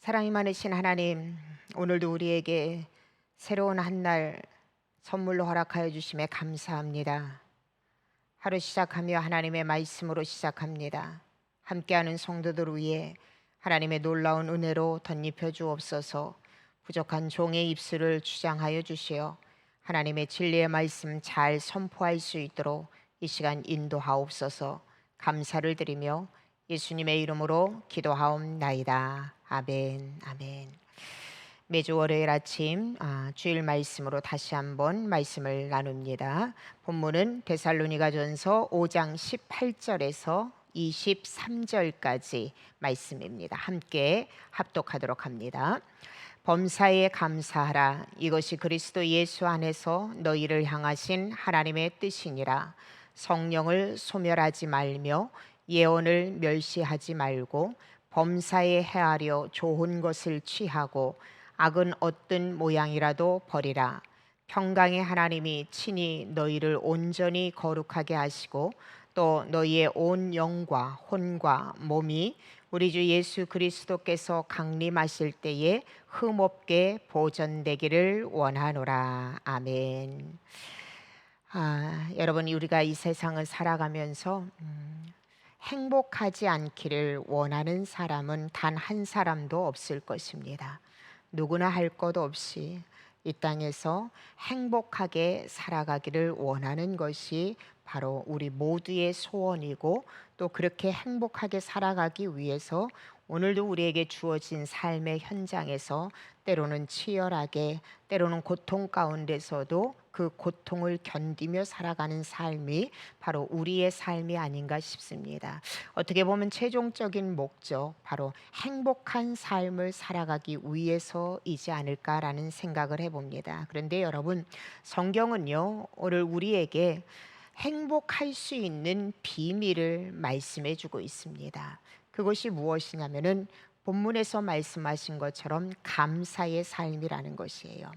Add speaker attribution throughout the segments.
Speaker 1: 사랑이 많으신 하나님, 오늘도 우리에게 새로운 한 날 선물로 허락하여 주심에 감사합니다. 하루 시작하며 하나님의 말씀으로 시작합니다. 함께하는 성도들 위해 하나님의 놀라운 은혜로 덧입혀 주옵소서. 부족한 종의 입술을 주장하여 주시어 하나님의 진리의 말씀 잘 선포할 수 있도록 이 시간 인도하옵소서. 감사를 드리며 예수님의 이름으로 기도하옵나이다. 아멘, 아멘. 매주 월요일 아침 주일 말씀으로 다시 한번 말씀을 나눕니다. 본문은 데살로니가전서 5장 18절에서 23절까지 말씀입니다. 함께 합독하도록 합니다. 범사에 감사하라. 이것이 그리스도 예수 안에서 너희를 향하신 하나님의 뜻이니라. 성령을 소멸하지 말며 예언을 멸시하지 말고 범사에 헤아려 좋은 것을 취하고 악은 어떤 모양이라도 버리라. 평강의 하나님이 친히 너희를 온전히 거룩하게 하시고 또 너희의 온 영과 혼과 몸이 우리 주 예수 그리스도께서 강림하실 때에 흠없게 보존되기를 원하노라. 아멘. 여러분, 우리가 이 세상을 살아가면서 행복하지 않기를 원하는 사람은 단 한 사람도 없을 것입니다. 누구나 할 것 없이 이 땅에서 행복하게 살아가기를 원하는 것이 바로 우리 모두의 소원이고, 또 그렇게 행복하게 살아가기 위해서 오늘도 우리에게 주어진 삶의 현장에서 때로는 치열하게, 때로는 고통 가운데서도 그 고통을 견디며 살아가는 삶이 바로 우리의 삶이 아닌가 싶습니다. 어떻게 보면 최종적인 목적, 바로 행복한 삶을 살아가기 위해서이지 않을까라는 생각을 해봅니다. 그런데 여러분, 성경은요, 오늘 우리에게 행복할 수 있는 비밀을 말씀해 주고 있습니다. 그것이 무엇이냐면은 본문에서 말씀하신 것처럼 감사의 삶이라는 것이에요.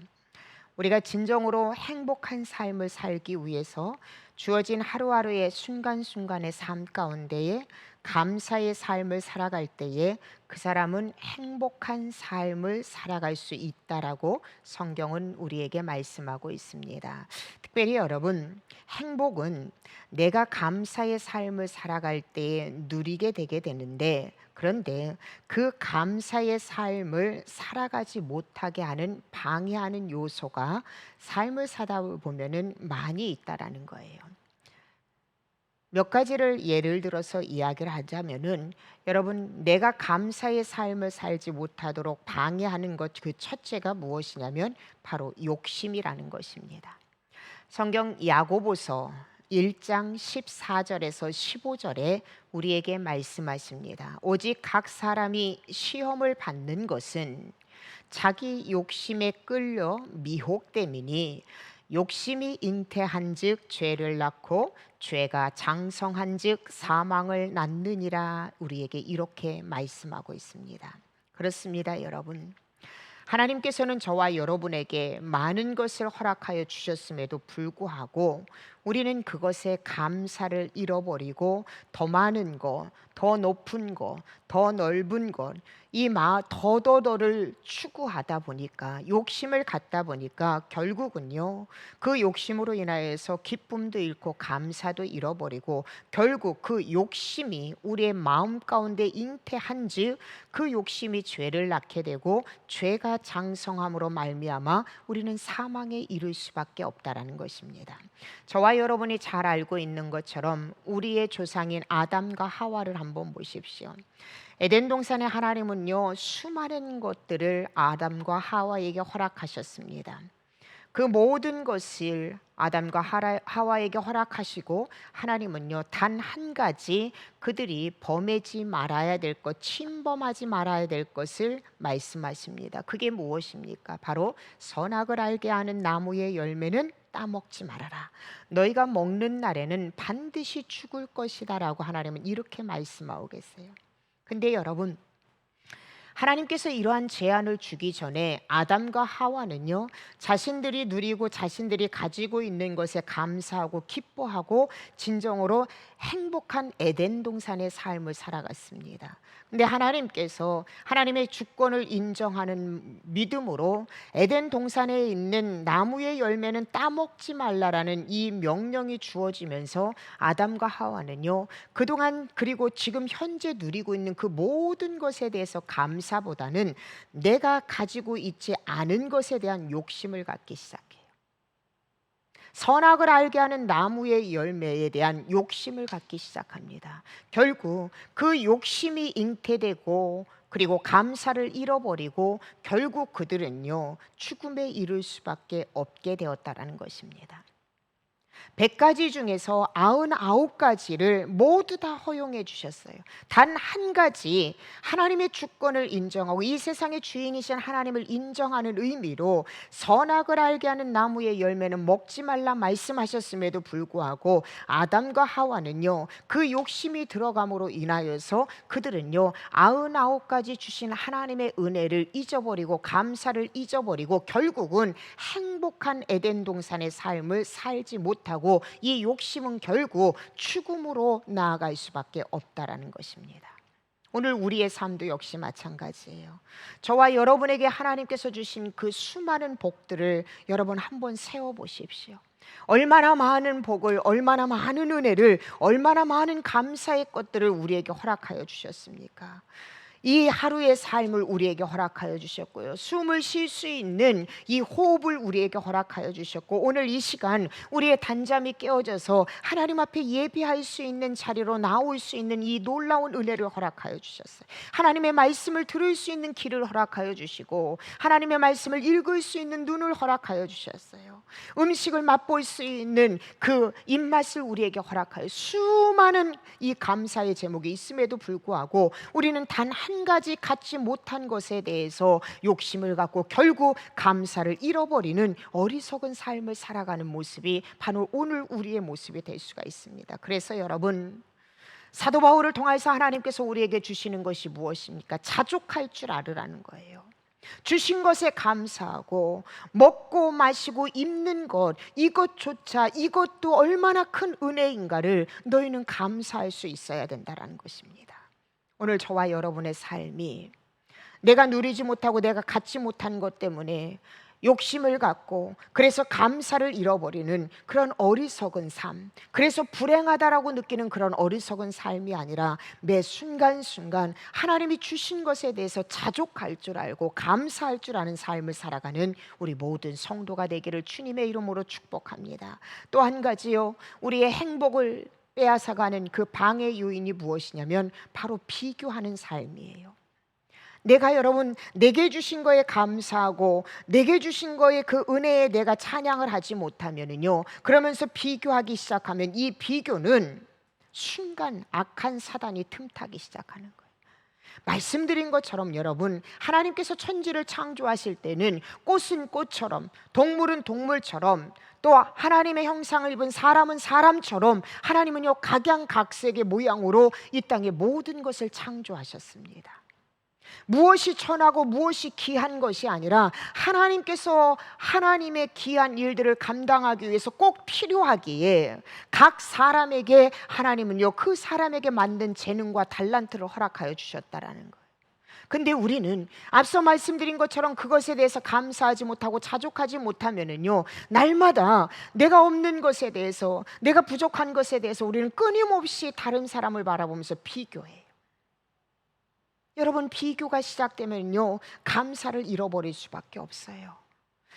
Speaker 1: 우리가 진정으로 행복한 삶을 살기 위해서 주어진 하루하루의 순간순간의 삶 가운데에 감사의 삶을 살아갈 때에 그 사람은 행복한 삶을 살아갈 수 있다라고 성경은 우리에게 말씀하고 있습니다. 특별히 여러분, 행복은 내가 감사의 삶을 살아갈 때에 누리게 되게 되는데, 그런데 그 감사의 삶을 살아가지 못하게 하는 방해하는 요소가 삶을 사다 보면은 많이 있다라는 거예요. 몇 가지를 예를 들어서 이야기를 하자면은, 여러분, 내가 감사의 삶을 살지 못하도록 방해하는 것, 그 첫째가 무엇이냐면 바로 욕심이라는 것입니다. 성경 야고보서 1장 14절에서 15절에 우리에게 말씀하십니다. 오직 각 사람이 시험을 받는 것은 자기 욕심에 끌려 미혹됨이니, 욕심이 잉태한즉 죄를 낳고 죄가 장성한즉 사망을 낳느니라. 우리에게 이렇게 말씀하고 있습니다. 그렇습니다, 여러분. 하나님께서는 저와 여러분에게 많은 것을 허락하여 주셨음에도 불구하고 우리는 그것에 감사를 잃어버리고 더 많은 것, 더 높은 것, 더 넓은 것, 더더더를 추구하다 보니까, 욕심을 갖다 보니까 결국은요, 그 욕심으로 인하여서 기쁨도 잃고 감사도 잃어버리고, 결국 그 욕심이 우리의 마음 가운데 잉태한즉 그 욕심이 죄를 낳게 되고, 죄가 장성함으로 말미암아 우리는 사망에 이를 수밖에 없다라는 것입니다. 저와 여러분이 잘 알고 있는 것처럼 우리의 조상인 아담과 하와를 한번 보십시오. 에덴 동산에 하나님은요, 수많은 것들을 아담과 하와에게 허락하셨습니다. 그 모든 것을 아담과 하와에게 허락하시고, 하나님은요, 단 한 가지 그들이 범하지 말아야 될 것, 침범하지 말아야 될 것을 말씀하십니다. 그게 무엇입니까? 바로 선악을 알게 하는 나무의 열매는 따먹지 말아라. 너희가 먹는 날에는 반드시 죽을 것이다 라고 하나님은 이렇게 말씀하고 계세요. 근데 여러분, 하나님께서 이러한 제안을 주기 전에 아담과 하와는요, 자신들이 누리고 자신들이 가지고 있는 것에 감사하고 기뻐하고 진정으로 행복한 에덴 동산의 삶을 살아갔습니다. 근데 하나님께서 하나님의 주권을 인정하는 믿음으로 에덴 동산에 있는 나무의 열매는 따먹지 말라라는 이 명령이 주어지면서 아담과 하와는요, 그동안 그리고 지금 현재 누리고 있는 그 모든 것에 대해서 감사보다는 내가 가지고 있지 않은 것에 대한 욕심을 갖기 시작해요. 선악을 알게 하는 나무의 열매에 대한 욕심을 갖기 시작합니다. 결국 그 욕심이 잉태되고 그리고 감사를 잃어버리고 결국 그들은요, 죽음에 이를 수밖에 없게 되었다라는 것입니다. 100가지 중에서 99가지를 모두 다 허용해 주셨어요. 단 한 가지, 하나님의 주권을 인정하고 이 세상의 주인이신 하나님을 인정하는 의미로 선악을 알게 하는 나무의 열매는 먹지 말라 말씀하셨음에도 불구하고 아담과 하와는요, 그 욕심이 들어감으로 인하여서 그들은요, 99가지 주신 하나님의 은혜를 잊어버리고 감사를 잊어버리고 결국은 행복한 에덴 동산의 삶을 살지 못하고 이 욕심은 결국 죽음으로 나아갈 수밖에 없다라는 것입니다. 오늘 우리의 삶도 역시 마찬가지예요. 저와 여러분에게 하나님께서 주신 그 수많은 복들을 여러분 한번 세워보십시오. 얼마나 많은 복을, 얼마나 많은 은혜를, 얼마나 많은 감사의 것들을 우리에게 허락하여 주셨습니까? 이 하루의 삶을 우리에게 허락하여 주셨고요, 숨을 쉴 수 있는 이 호흡을 우리에게 허락하여 주셨고, 오늘 이 시간 우리의 단잠이 깨어져서 하나님 앞에 예배할 수 있는 자리로 나올 수 있는 이 놀라운 은혜를 허락하여 주셨어요. 하나님의 말씀을 들을 수 있는 귀를 허락하여 주시고 하나님의 말씀을 읽을 수 있는 눈을 허락하여 주셨어요. 음식을 맛볼 수 있는 그 입맛을 우리에게 허락하여, 수많은 이 감사의 제목이 있음에도 불구하고 우리는 단 한 가지 갖지 못한 것에 대해서 욕심을 갖고 결국 감사를 잃어버리는 어리석은 삶을 살아가는 모습이 바로 오늘 우리의 모습이 될 수가 있습니다. 그래서 여러분, 사도 바울을 통해서 하나님께서 우리에게 주시는 것이 무엇입니까? 자족할 줄 알으라는 거예요. 주신 것에 감사하고 먹고 마시고 입는 것, 이것조차, 이것도 얼마나 큰 은혜인가를 너희는 감사할 수 있어야 된다는 것입니다. 오늘 저와 여러분의 삶이 내가 누리지 못하고 내가 갖지 못한 것 때문에 욕심을 갖고 그래서 감사를 잃어버리는 그런 어리석은 삶, 그래서 불행하다라고 느끼는 그런 어리석은 삶이 아니라 매 순간순간 하나님이 주신 것에 대해서 자족할 줄 알고 감사할 줄 아는 삶을 살아가는 우리 모든 성도가 되기를 주님의 이름으로 축복합니다. 또 한 가지요, 우리의 행복을 빼앗아가는 그 방해 요인이 무엇이냐면 바로 비교하는 삶이에요. 내가 여러분 내게 주신 거에 감사하고 내게 주신 거에 그 은혜에 내가 찬양을 하지 못하면은요, 그러면서 비교하기 시작하면 이 비교는 순간 악한 사단이 틈타기 시작하는 거예요. 말씀드린 것처럼 여러분, 하나님께서 천지를 창조하실 때는 꽃은 꽃처럼 동물은 동물처럼 또 하나님의 형상을 입은 사람은 사람처럼 하나님은요 각양각색의 모양으로 이 땅의 모든 것을 창조하셨습니다. 무엇이 천하고 무엇이 귀한 것이 아니라 하나님께서 하나님의 귀한 일들을 감당하기 위해서 꼭 필요하기에 각 사람에게 하나님은요 그 사람에게 만든 재능과 달란트를 허락하여 주셨다라는 거예요. 근데 우리는 앞서 말씀드린 것처럼 그것에 대해서 감사하지 못하고 자족하지 못하면은요, 날마다 내가 없는 것에 대해서, 내가 부족한 것에 대해서 우리는 끊임없이 다른 사람을 바라보면서 비교해요. 여러분, 비교가 시작되면요 감사를 잃어버릴 수밖에 없어요.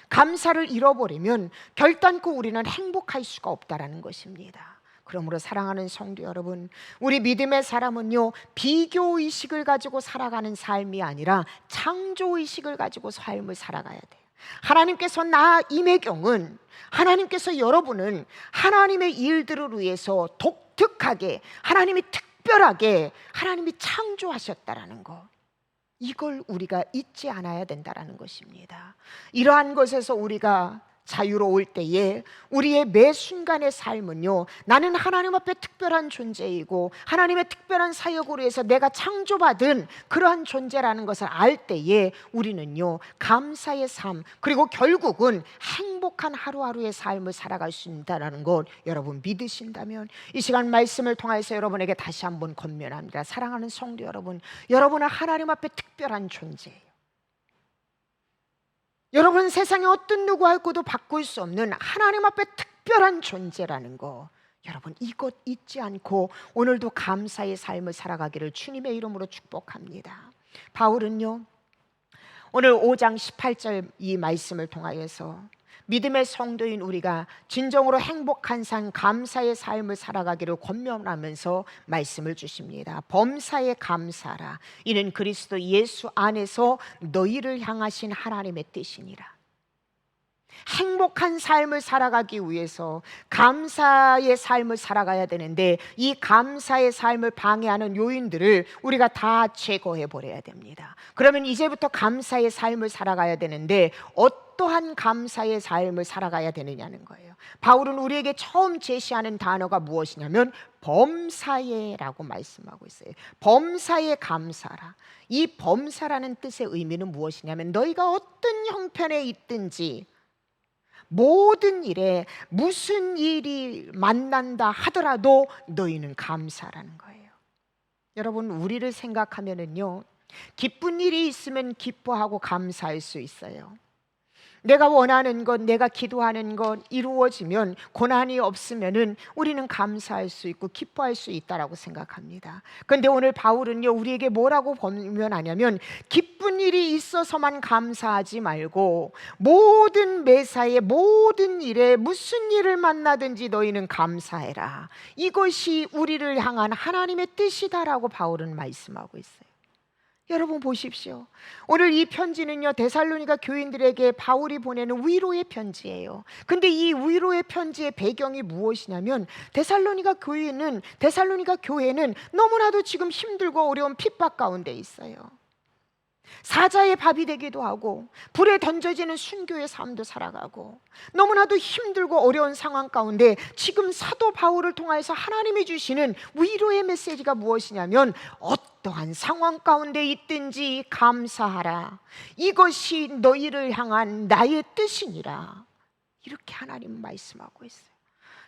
Speaker 1: 감사를 잃어버리면 결단코 우리는 행복할 수가 없다라는 것입니다. 그러므로 사랑하는 성도 여러분, 우리 믿음의 사람은요 비교의식을 가지고 살아가는 삶이 아니라 창조의식을 가지고 삶을 살아가야 돼요. 하나님께서 나 임혜경은, 하나님께서 여러분은 하나님의 일들을 위해서 독특하게, 하나님이 특별하게 하나님이 창조하셨다라는 것, 이걸 우리가 잊지 않아야 된다라는 것입니다. 이러한 것에서 우리가 자유로울 때에 우리의 매 순간의 삶은요, 나는 하나님 앞에 특별한 존재이고 하나님의 특별한 사역으로 해서 내가 창조받은 그러한 존재라는 것을 알 때에 우리는요, 감사의 삶, 그리고 결국은 행복한 하루하루의 삶을 살아갈 수 있다는 것 여러분 믿으신다면 이 시간 말씀을 통해서 여러분에게 다시 한번 권면합니다. 사랑하는 성도 여러분, 여러분은 하나님 앞에 특별한 존재예요. 여러분, 세상에 어떤 누구하고도 바꿀 수 없는 하나님 앞에 특별한 존재라는 거, 여러분 이것 잊지 않고 오늘도 감사의 삶을 살아가기를 주님의 이름으로 축복합니다. 바울은요, 오늘 5장 18절 이 말씀을 통하여서 믿음의 성도인 우리가 진정으로 행복한 삶, 감사의 삶을 살아가기를 권면하면서 말씀을 주십니다. 범사에 감사라. 이는 그리스도 예수 안에서 너희를 향하신 하나님의 뜻이니라. 행복한 삶을 살아가기 위해서 감사의 삶을 살아가야 되는데 이 감사의 삶을 방해하는 요인들을 우리가 다 제거해 버려야 됩니다. 그러면 이제부터 감사의 삶을 살아가야 되는데 어떠한 감사의 삶을 살아가야 되느냐는 거예요. 바울은 우리에게 처음 제시하는 단어가 무엇이냐면 범사에라고 말씀하고 있어요. 범사에 감사라. 이 범사라는 뜻의 의미는 무엇이냐면 너희가 어떤 형편에 있든지 모든 일에 무슨 일이 만난다 하더라도 너희는 감사라는 거예요. 여러분, 우리를 생각하면은요, 기쁜 일이 있으면 기뻐하고 감사할 수 있어요. 내가 원하는 것, 내가 기도하는 것 이루어지면, 고난이 없으면은 우리는 감사할 수 있고 기뻐할 수 있다라고 생각합니다. 그런데 오늘 바울은요, 우리에게 뭐라고 권면하냐면 기쁜 일이 있어서만 감사하지 말고 모든 매사에 모든 일에 무슨 일을 만나든지 너희는 감사해라. 이것이 우리를 향한 하나님의 뜻이다라고 바울은 말씀하고 있어요. 여러분 보십시오. 오늘 이 편지는요, 데살로니가 교인들에게 바울이 보내는 위로의 편지예요. 근데 이 위로의 편지의 배경이 무엇이냐면 데살로니가 교회는 너무나도 지금 힘들고 어려운 핍박 가운데 있어요. 사자의 밥이 되기도 하고 불에 던져지는 순교의 삶도 살아가고 너무나도 힘들고 어려운 상황 가운데 지금 사도 바울을 통해서 하나님이 주시는 위로의 메시지가 무엇이냐면 어떠한 상황 가운데 있든지 감사하라. 이것이 너희를 향한 나의 뜻이니라. 이렇게 하나님 말씀하고 있어요.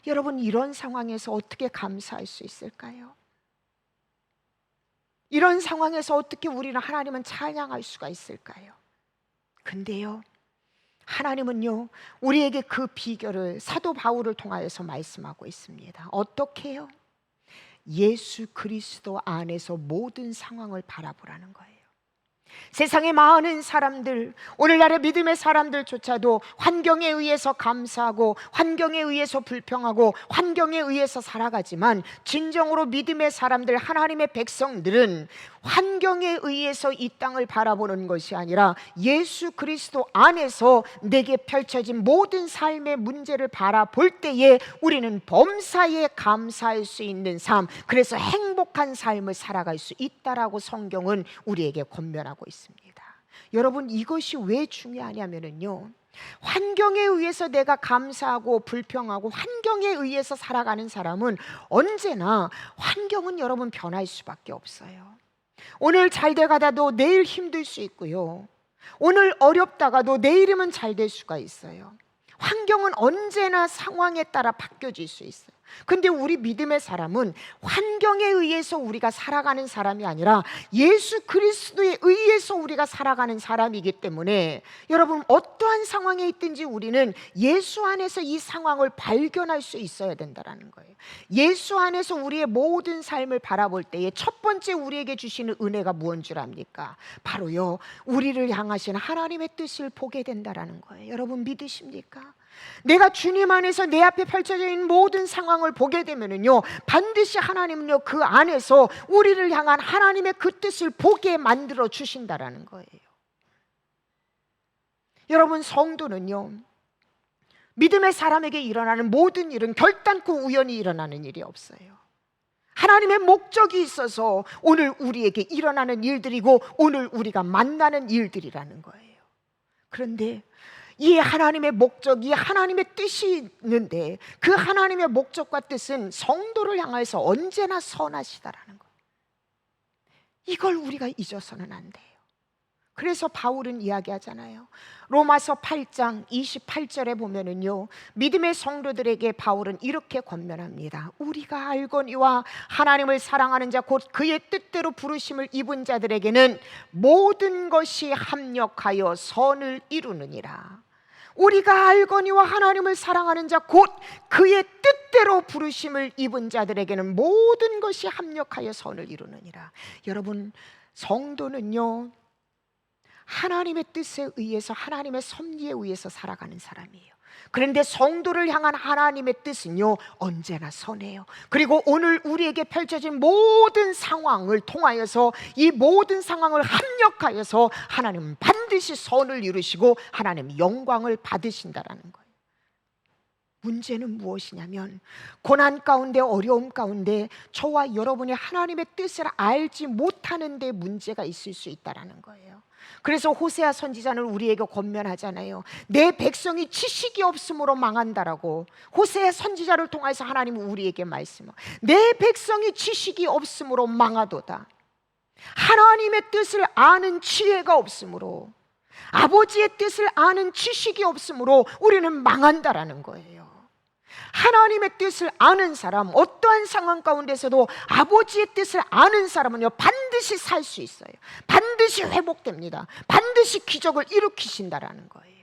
Speaker 1: 여러분, 이런 상황에서 어떻게 감사할 수 있을까요? 이런 상황에서 어떻게 우리는 하나님은 찬양할 수가 있을까요? 근데요, 하나님은요, 우리에게 그 비결을 사도 바울을 통하여서 말씀하고 있습니다. 어떻게 해요? 예수 그리스도 안에서 모든 상황을 바라보라는 거예요. 세상의 많은 사람들, 오늘날의 믿음의 사람들조차도 환경에 의해서 감사하고 환경에 의해서 불평하고 환경에 의해서 살아가지만 진정으로 믿음의 사람들, 하나님의 백성들은 환경에 의해서 이 땅을 바라보는 것이 아니라 예수 그리스도 안에서 내게 펼쳐진 모든 삶의 문제를 바라볼 때에 우리는 범사에 감사할 수 있는 삶, 그래서 행복한 삶을 살아갈 수 있다라고 성경은 우리에게 권면하고 있습니다. 여러분, 이것이 왜 중요하냐면요, 환경에 의해서 내가 감사하고 불평하고 환경에 의해서 살아가는 사람은 언제나 환경은 여러분 변할 수밖에 없어요. 오늘 잘 돼가다도 내일 힘들 수 있고요, 오늘 어렵다가도 내일이면 잘 될 수가 있어요. 환경은 언제나 상황에 따라 바뀌어질 수 있어요. 근데 우리 믿음의 사람은 환경에 의해서 우리가 살아가는 사람이 아니라 예수 그리스도에 의해서 우리가 살아가는 사람이기 때문에 여러분, 어떠한 상황에 있든지 우리는 예수 안에서 이 상황을 발견할 수 있어야 된다는 거예요. 예수 안에서 우리의 모든 삶을 바라볼 때에 첫 번째 우리에게 주시는 은혜가 무엇인 줄 압니까? 바로요, 우리를 향하신 하나님의 뜻을 보게 된다는 거예요. 여러분 믿으십니까? 내가 주님 안에서 내 앞에 펼쳐져 있는 모든 상황을 보게 되면은요, 반드시 하나님은요, 그 안에서 우리를 향한 하나님의 그 뜻을 보게 만들어 주신다라는 거예요. 여러분, 성도는요, 믿음의 사람에게 일어나는 모든 일은 결단코 우연히 일어나는 일이 없어요. 하나님의 목적이 있어서 오늘 우리에게 일어나는 일들이고 오늘 우리가 만나는 일들이라는 거예요. 그런데 이 하나님의 목적이 하나님의 뜻이 있는데 그 하나님의 목적과 뜻은 성도를 향해서 언제나 선하시다라는 것. 이걸 우리가 잊어서는 안 돼요. 그래서 바울은 이야기하잖아요. 로마서 8장 28절에 보면은요, 믿음의 성도들에게 바울은 이렇게 권면합니다. 우리가 알거니와 하나님을 사랑하는 자 곧 그의 뜻대로 부르심을 입은 자들에게는 모든 것이 합력하여 선을 이루느니라. 우리가 알거니와 하나님을 사랑하는 자 곧 그의 뜻대로 부르심을 입은 자들에게는 모든 것이 합력하여 선을 이루느니라. 여러분, 성도는요, 하나님의 뜻에 의해서, 하나님의 섭리에 의해서 살아가는 사람이에요. 그런데 성도를 향한 하나님의 뜻은요, 언제나 선해요. 그리고 오늘 우리에게 펼쳐진 모든 상황을 통하여서, 이 모든 상황을 합력하여서 하나님은 반드시 선을 이루시고 하나님 영광을 받으신다라는 거예요. 문제는 무엇이냐면, 고난 가운데, 어려움 가운데 저와 여러분이 하나님의 뜻을 알지 못하는 데 문제가 있을 수 있다는 거예요. 그래서 호세아 선지자는 우리에게 권면하잖아요. 내 백성이 지식이 없으므로 망한다라고. 호세아 선지자를 통해서 하나님은 우리에게 말씀하고, 내 백성이 지식이 없으므로 망하도다. 하나님의 뜻을 아는 지혜가 없으므로, 아버지의 뜻을 아는 지식이 없으므로 우리는 망한다라는 거예요. 하나님의 뜻을 아는 사람, 어떠한 상황 가운데서도 아버지의 뜻을 아는 사람은요, 반드시 살 수 있어요. 반드시 회복됩니다. 반드시 기적을 일으키신다라는 거예요.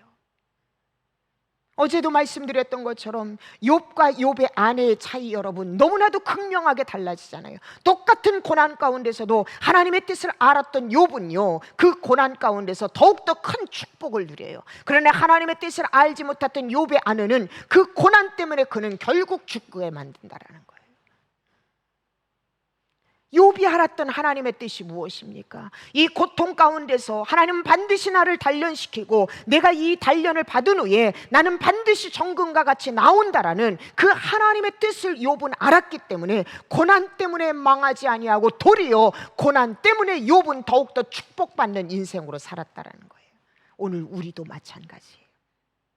Speaker 1: 어제도 말씀드렸던 것처럼 욥과 욥의 아내의 차이, 여러분, 너무나도 극명하게 달라지잖아요. 똑같은 고난 가운데서도 하나님의 뜻을 알았던 욥은요, 그 고난 가운데서 더욱더 큰 축복을 누려요. 그러나 하나님의 뜻을 알지 못했던 욥의 아내는 그 고난 때문에 그는 결국 죽게 만든다라는 거예요. 욥이 알았던 하나님의 뜻이 무엇입니까? 이 고통 가운데서 하나님은 반드시 나를 단련시키고 내가 이 단련을 받은 후에 나는 반드시 정금과 같이 나온다라는 그 하나님의 뜻을 욥은 알았기 때문에 고난 때문에 망하지 아니하고 도리어 고난 때문에 욥은 더욱더 축복받는 인생으로 살았다라는 거예요. 오늘 우리도 마찬가지예요.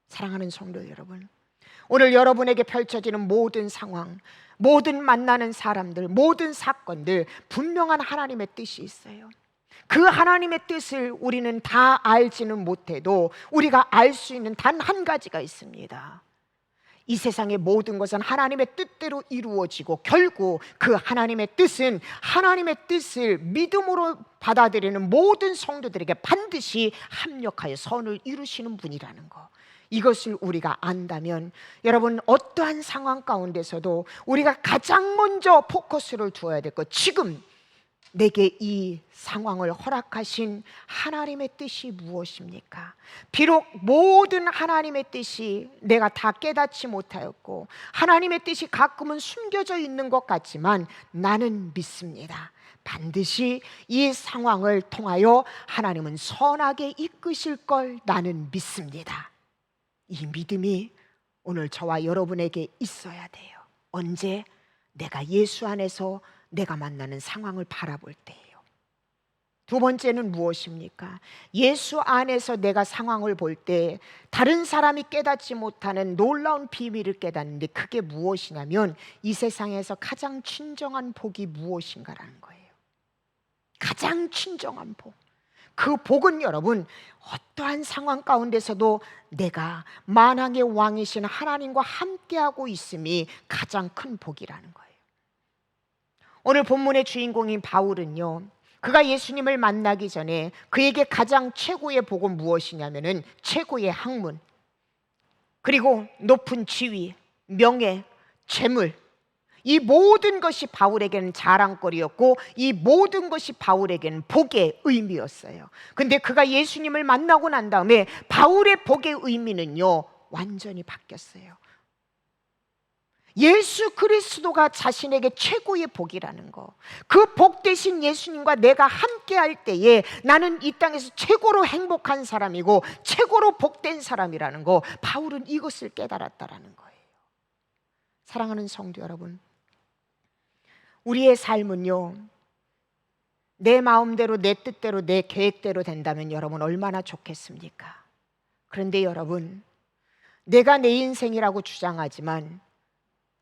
Speaker 1: 사랑하는 성도 여러분, 오늘 여러분에게 펼쳐지는 모든 상황, 모든 만나는 사람들, 모든 사건들, 분명한 하나님의 뜻이 있어요. 그 하나님의 뜻을 우리는 다 알지는 못해도 우리가 알 수 있는 단 한 가지가 있습니다. 이 세상의 모든 것은 하나님의 뜻대로 이루어지고 결국 그 하나님의 뜻은, 하나님의 뜻을 믿음으로 받아들이는 모든 성도들에게 반드시 합력하여 선을 이루시는 분이라는 거, 이것을 우리가 안다면 여러분, 어떠한 상황 가운데서도 우리가 가장 먼저 포커스를 두어야 될 것, 지금 내게 이 상황을 허락하신 하나님의 뜻이 무엇입니까? 비록 모든 하나님의 뜻이 내가 다 깨닫지 못하였고 하나님의 뜻이 가끔은 숨겨져 있는 것 같지만 나는 믿습니다. 반드시 이 상황을 통하여 하나님은 선하게 이끄실 걸 나는 믿습니다. 이 믿음이 오늘 저와 여러분에게 있어야 돼요. 언제? 내가 예수 안에서 내가 만나는 상황을 바라볼 때예요. 두 번째는 무엇입니까? 예수 안에서 내가 상황을 볼 때 다른 사람이 깨닫지 못하는 놀라운 비밀을 깨닫는데, 그게 무엇이냐면 이 세상에서 가장 친정한 복이 무엇인가라는 거예요. 가장 친정한 복. 그 복은 여러분, 어떠한 상황 가운데서도 내가 만왕의 왕이신 하나님과 함께하고 있음이 가장 큰 복이라는 거예요. 오늘 본문의 주인공인 바울은요, 그가 예수님을 만나기 전에 그에게 가장 최고의 복은 무엇이냐면은 최고의 학문, 그리고 높은 지위, 명예, 재물, 이 모든 것이 바울에게는 자랑거리였고 이 모든 것이 바울에게는 복의 의미였어요. 근데 그가 예수님을 만나고 난 다음에 바울의 복의 의미는요, 완전히 바뀌었어요. 예수 그리스도가 자신에게 최고의 복이라는 거, 그 복 대신 예수님과 내가 함께 할 때에 나는 이 땅에서 최고로 행복한 사람이고 최고로 복된 사람이라는 거, 바울은 이것을 깨달았다라는 거예요. 사랑하는 성도 여러분, 우리의 삶은요, 내 마음대로, 내 뜻대로, 내 계획대로 된다면 여러분 얼마나 좋겠습니까? 그런데 여러분, 내가 내 인생이라고 주장하지만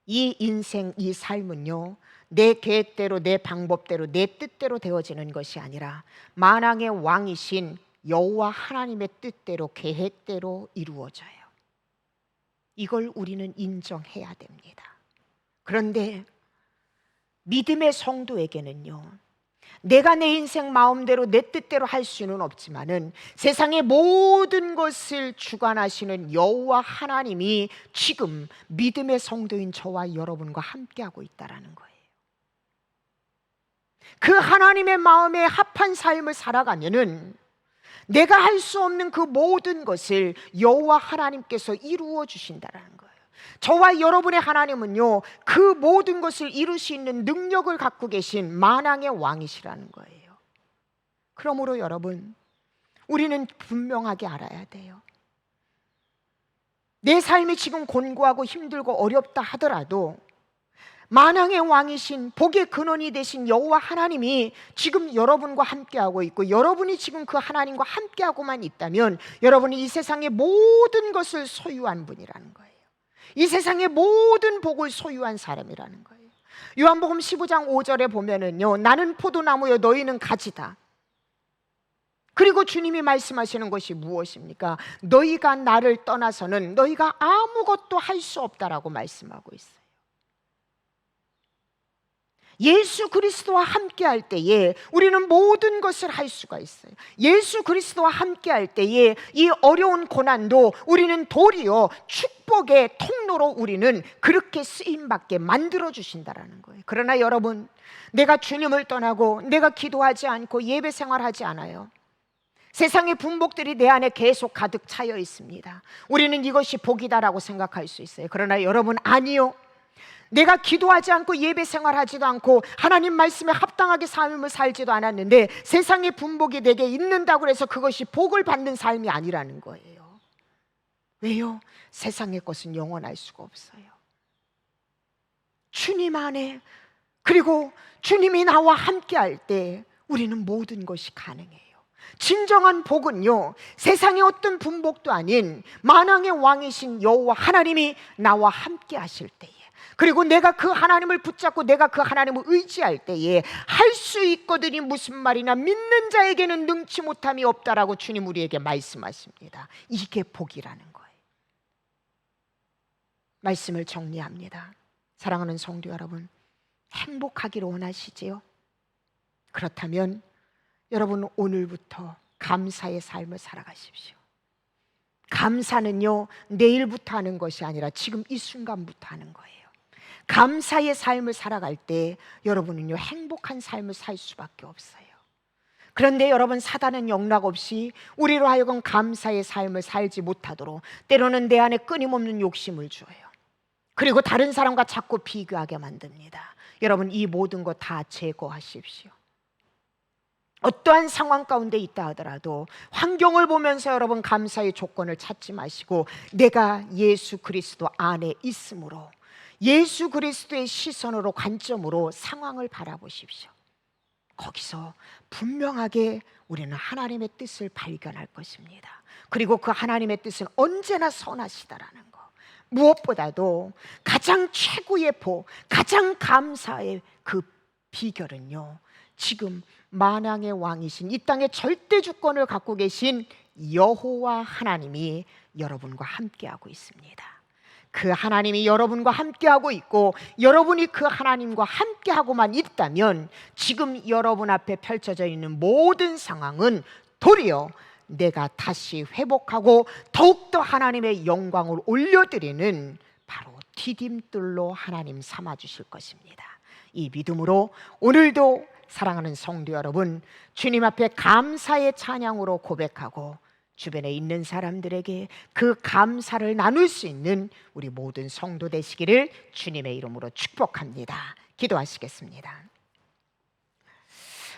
Speaker 1: 이 인생, 이 삶은요, 내 계획대로, 내 방법대로, 내 뜻대로 되어지는 것이 아니라 만왕의 왕이신 여호와 하나님의 뜻대로, 계획대로 이루어져요. 이걸 우리는 인정해야 됩니다. 그런데 믿음의 성도에게는요, 내가 내 인생 마음대로 내 뜻대로 할 수는 없지만은 세상의 모든 것을 주관하시는 여호와 하나님이 지금 믿음의 성도인 저와 여러분과 함께하고 있다라는 거예요. 그 하나님의 마음에 합한 삶을 살아가면은 내가 할 수 없는 그 모든 것을 여호와 하나님께서 이루어 주신다라는 거예요. 저와 여러분의 하나님은요, 그 모든 것을 이룰 수 있는 능력을 갖고 계신 만왕의 왕이시라는 거예요. 그러므로 여러분, 우리는 분명하게 알아야 돼요. 내 삶이 지금 곤고하고 힘들고 어렵다 하더라도 만왕의 왕이신 복의 근원이 되신 여호와 하나님이 지금 여러분과 함께하고 있고, 여러분이 지금 그 하나님과 함께하고만 있다면 여러분이 이 세상의 모든 것을 소유한 분이라는 거예요. 이 세상의 모든 복을 소유한 사람이라는 거예요. 요한복음 15장 5절에 보면은요, 나는 포도나무요 너희는 가지다. 그리고 주님이 말씀하시는 것이 무엇입니까? 너희가 나를 떠나서는 너희가 아무것도 할 수 없다라고 말씀하고 있어요. 예수 그리스도와 함께할 때에 우리는 모든 것을 할 수가 있어요. 예수 그리스도와 함께할 때에 이 어려운 고난도 우리는 도리어 축복의 통로로 우리는 그렇게 쓰임받게 만들어 주신다라는 거예요. 그러나 여러분, 내가 주님을 떠나고 내가 기도하지 않고 예배 생활하지 않아요. 세상의 분복들이 내 안에 계속 가득 차여 있습니다. 우리는 이것이 복이다라고 생각할 수 있어요. 그러나 여러분, 아니요. 내가 기도하지 않고 예배 생활하지도 않고 하나님 말씀에 합당하게 삶을 살지도 않았는데 세상의 분복이 내게 있는다고 해서 그것이 복을 받는 삶이 아니라는 거예요. 왜요? 세상의 것은 영원할 수가 없어요. 주님 안에, 그리고 주님이 나와 함께할 때 우리는 모든 것이 가능해요. 진정한 복은요, 세상의 어떤 분복도 아닌 만왕의 왕이신 여호와 하나님이 나와 함께 하실 때에, 그리고 내가 그 하나님을 붙잡고 내가 그 하나님을 의지할 때에 할 수 있거든이 무슨 말이나 믿는 자에게는 능치 못함이 없다라고 주님 우리에게 말씀하십니다. 이게 복이라는 거예요. 말씀을 정리합니다. 사랑하는 성도 여러분, 행복하기를 원하시지요? 그렇다면 여러분, 오늘부터 감사의 삶을 살아가십시오. 감사는요, 내일부터 하는 것이 아니라 지금 이 순간부터 하는 거예요. 감사의 삶을 살아갈 때 여러분은요, 행복한 삶을 살 수밖에 없어요. 그런데 여러분, 사단은 영락없이 우리로 하여금 감사의 삶을 살지 못하도록 때로는 내 안에 끊임없는 욕심을 주어요. 그리고 다른 사람과 자꾸 비교하게 만듭니다. 여러분, 이 모든 것 다 제거하십시오. 어떠한 상황 가운데 있다 하더라도 환경을 보면서 여러분 감사의 조건을 찾지 마시고 내가 예수 그리스도 안에 있으므로 예수 그리스도의 시선으로, 관점으로 상황을 바라보십시오. 거기서 분명하게 우리는 하나님의 뜻을 발견할 것입니다. 그리고 그 하나님의 뜻은 언제나 선하시다라는 거. 무엇보다도 가장 최고의 복, 가장 감사의 그 비결은요, 지금 만왕의 왕이신 이 땅의 절대 주권을 갖고 계신 여호와 하나님이 여러분과 함께하고 있습니다. 그 하나님이 여러분과 함께하고 있고 여러분이 그 하나님과 함께하고만 있다면 지금 여러분 앞에 펼쳐져 있는 모든 상황은 도리어 내가 다시 회복하고 더욱더 하나님의 영광을 올려드리는 바로 디딤돌로 하나님 삼아주실 것입니다. 이 믿음으로 오늘도 사랑하는 성도 여러분, 주님 앞에 감사의 찬양으로 고백하고 주변에 있는 사람들에게 그 감사를 나눌 수 있는 우리 모든 성도 되시기를 주님의 이름으로 축복합니다. 기도하시겠습니다.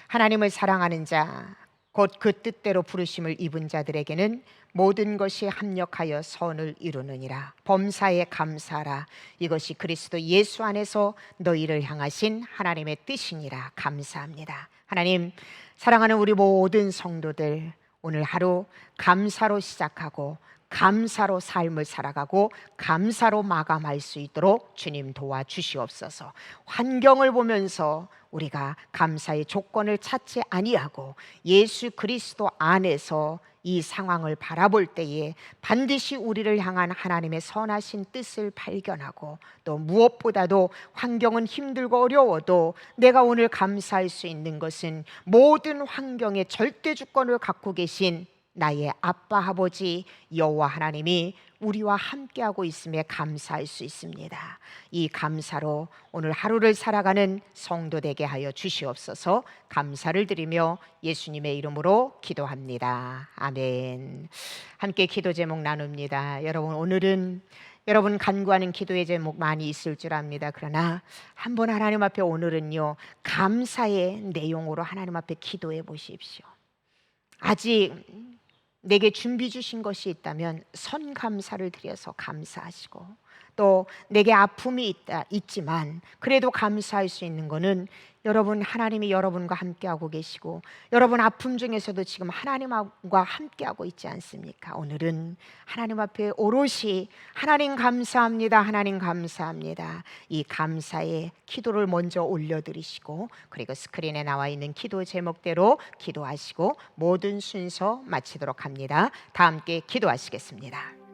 Speaker 1: 하나님을 사랑하는 자, 곧 그 뜻대로 부르심을 입은 자들에게는 모든 것이 합력하여 선을 이루느니라. 범사에 감사하라. 이것이 그리스도 예수 안에서 너희를 향하신 하나님의 뜻이니라. 감사합니다. 하나님, 사랑하는 우리 모든 성도들, 오늘 하루 감사로 시작하고 감사로 삶을 살아가고 감사로 마감할 수 있도록 주님 도와주시옵소서. 환경을 보면서 우리가 감사의 조건을 찾지 아니하고 예수 그리스도 안에서 이 상황을 바라볼 때에 반드시 우리를 향한 하나님의 선하신 뜻을 발견하고, 또 무엇보다도 환경은 힘들고 어려워도 내가 오늘 감사할 수 있는 것은 모든 환경의 절대 주권을 갖고 계신 나의 아빠 아버지 여호와 하나님이 우리와 함께하고 있음에 감사할 수 있습니다. 이 감사로 오늘 하루를 살아가는 성도 되게 하여 주시옵소서. 감사를 드리며 예수님의 이름으로 기도합니다. 아멘. 함께 기도 제목 나눕니다. 여러분, 오늘은 여러분 간구하는 기도의 제목 많이 있을 줄 압니다. 그러나 한번 하나님 앞에 오늘은요, 감사의 내용으로 하나님 앞에 기도해 보십시오. 아직 내게 준비 주신 것이 있다면 선감사를 드려서 감사하시고, 또 내게 아픔이 있지만 그래도 감사할 수 있는 것은 여러분, 하나님이 여러분과 함께하고 계시고 여러분 아픔 중에서도 지금 하나님과 함께하고 있지 않습니까? 오늘은 하나님 앞에 오롯이 하나님 감사합니다, 하나님 감사합니다, 이 감사의 기도를 먼저 올려드리시고, 그리고 스크린에 나와 있는 기도 제목대로 기도하시고 모든 순서 마치도록 합니다. 다 함께 기도하시겠습니다.